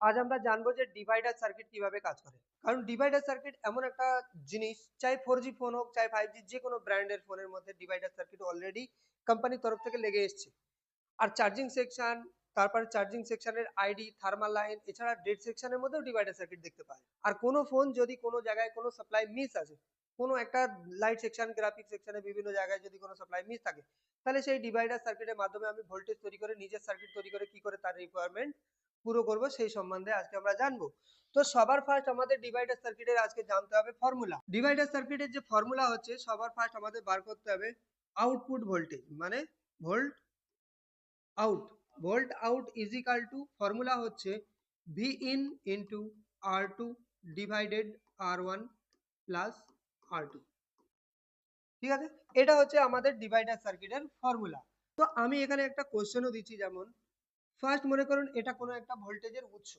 আজ আমরা জানবো যে ডিভাইডার সার্কিট কিভাবে কাজ করে। কারণ ডিভাইডার সার্কিট এমন একটা জিনিস, চাই 4G ফোন হোক চাই 5G, যে কোনো ব্র্যান্ডের ফোনের মধ্যে ডিভাইডার সার্কিট অলরেডি কোম্পানির তরফ থেকে লেগে এসছে। আর চার্জিং সেকশন, তারপরে চার্জিং সেকশনের আইডি, থার্মাল লাইন, এছাড়া ডেড সেকশনের মধ্যেও ডিভাইডার সার্কিট দেখতে পায়। আর কোনো ফোন যদি কোনো জায়গায় কোনো সাপ্লাই মিস আছে, কোনো একটা লাইট সেকশন, গ্রাফিক সেকশনে বিভিন্ন জায়গায় যদি কোনো সাপ্লাই মিস থাকে, তাহলে সেই ডিভাইডার সার্কিটের মাধ্যমে আমি ভোল্টেজ তৈরি করে, নিজের সার্কিট তৈরি করে কি করে তার রিকোয়ারমেন্ট পুরো করব, সেই সম্বন্ধে আজকে আমরা জানবো। তো সবার ফার্স্ট আমাদের ডিভাইডার সার্কিটের আজকে জানতে হবে ফর্মুলা। ডিভাইডার সার্কিটের যে ফর্মুলা হচ্ছে, সবার ফার্স্ট আমাদের বার করতে হবে আউটপুট ভোল্টেজ, মানে volt out. Volt out is equal to, formula হচ্ছে V in into R two divided R one plus R two. ঠিক আছে, এটা হচ্ছে আমাদের ডিভাইডার সার্কিটের ফর্মুলা। তো আমি এখানে একটা কোশ্চেনও দিচ্ছি, যেমন ফার্স্ট মনে করুন এটা কোনো একটা ভোল্টেজের উৎস,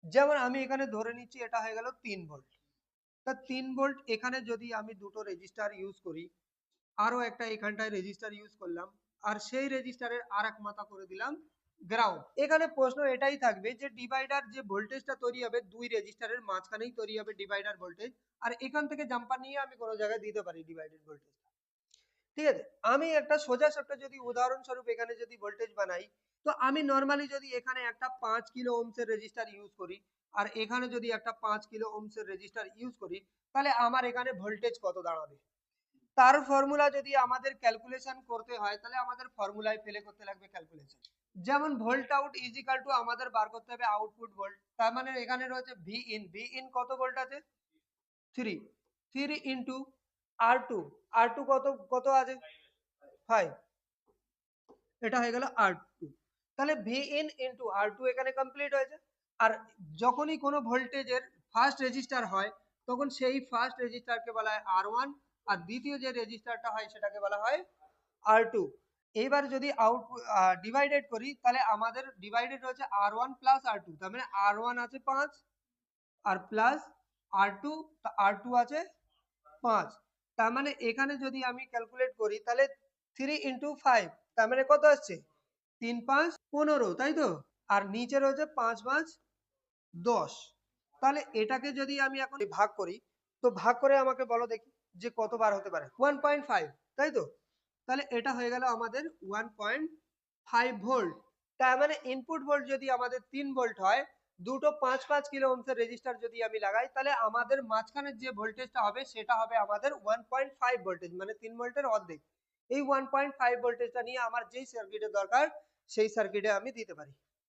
যেমন আমি এখানে ধরে নিচ্ছি এটা হয়ে গেল 3 ভোল্ট। তা 3 ভোল্ট এখানে যদি আমি দুটো রেজিস্টার ইউজ করি, আরো একটা এখানটায় রেজিস্টার ইউজ করলাম, আর সেই রেজিস্টারের আর এক মাথা করে দিলাম গ্রাউন্ড। এখানে প্রশ্ন এটাই থাকবে যে ডিভাইডার যে ভোল্টেজটা তৈরি হবে দুই রেজিস্টারের মাঝখানেই তৈরি হবে ডিভাইডার ভোল্টেজ, আর এখান থেকে জাম্পার নিয়ে আমি কোনো জায়গায় দিতে পারি ডিভাইডার ভোল্টেজ। ঠিক আছে, আমি একটা সোজা সাপটা যদি উদাহরণস্বরূপ এখানে যদি ভোল্টেজ বানাই, তো আমি নর্মালি যদি এখানে একটা 5 কিলো ওহমসের রেজিস্টার ইউজ করি, আর এখানে যদি একটা 5 কিলো ওহমসের রেজিস্টার ইউজ করি, তাহলে আমার এখানে ভোল্টেজ কত দাঁড়াবে? তার ফর্মুলা যদি আমাদের ক্যালকুলেশন করতে হয়, তাহলে আমাদের ফর্মুলায় ফেলে করতে লাগবে ক্যালকুলেশন। যেমন volt out is equal two, আমাদের বার করতে হবে আউটপুট ভোল্ট, তার মানে এখানে রয়েছে ভি ইন। ভি ইন কত ভোল্ট আছে? 3। 3 into R two, R two কত কত আছে? 5। এটা হয়ে গেল আর টু। তাহলে V in into R two এখানে কমপ্লিট হয়েছে। আর যখনই কোনো ভোল্টেজের ফার্স্ট রেজিস্টার হয়, তখন সেই ফার্স্ট রেজিস্টারকে বলা হয় আর ওয়ান, আর দ্বিতীয় যে রেজিস্টারটা হয় সেটাকে বলা হয় আর টু। এইবার যদি আউট ডিভাইডেড করি, তাহলে আমাদের ডিভাইডেড হচ্ছে আর ওয়ান প্লাস আর টু, তার মানে আর ওয়ান আছে 5 আর plus R two, R two আছে 5। তার মানে এখানে যদি আমি ক্যালকুলেট করি, তাহলে 3 × 5, তার মানে কত আসছে? 3 5 15, তাই তো? আর নিচে রয়েছে 5 5 10। তাহলে এটাকে যদি আমি এখন ভাগ করি, তো ভাগ করে আমাকে বলো দেখি যে কতবার হতে পারে। 1.5, তাই তো? তাহলে এটা হয়ে গেল আমাদের 1.5 ভোল্ট। তার মানে ইনপুট ভোল্ট যদি আমাদের 3 ভোল্ট হয়, দুটো 5 কিলো ওহমসের রেজিস্টার যদি আমি লাগাই, তাহলে আমাদের মাঝখানের যে ভোল্টেজটা হবে সেটা হবে আমাদের 1.5 ভোল্টেজ, মানে 3 ভোল্টের অর্ধেক। এই 1.5 ভোল্টেজটা নিয়ে আমার যেই সার্কিটের দরকার সেই সার্কিটে আমি দিতে পারি।